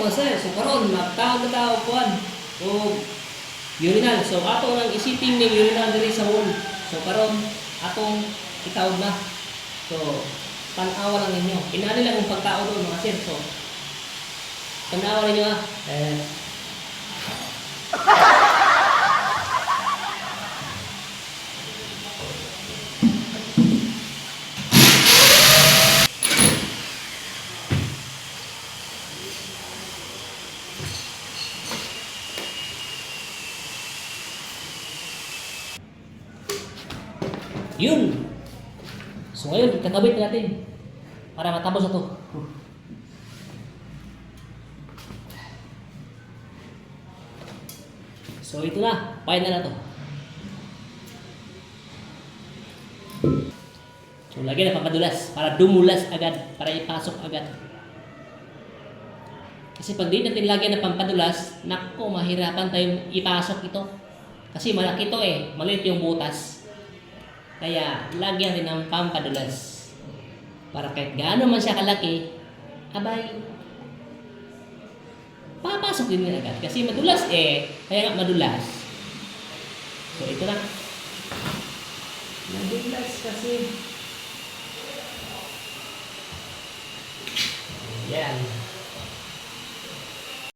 Sir, so karon magtawag na tao kuan o urinal. So ato nang isiping ning urinal diri sa wall. So karon atong itawag na. So tan-awa lang ninyo. Inani lang ang pagtao doon mga sir. So tan-awa ninyo ah. Yun. So ngayon, kakabit natin para matapos na to. So ito na, final na to. So lagyan na pampadulas para dumulas agad, para ipasok agad. Kasi pag di natin lagyan ng pampadulas, nako, mahirapan tayong ipasok ito. Kasi malaki ito eh, maliit yung butas. Kaya, lagyan din ng pampadulas. Para kahit gaano man siya kalaki, abay, papasok din niya agad. Kasi madulas eh, kaya nga madulas. So, ito na. Madulas kasi. Yan.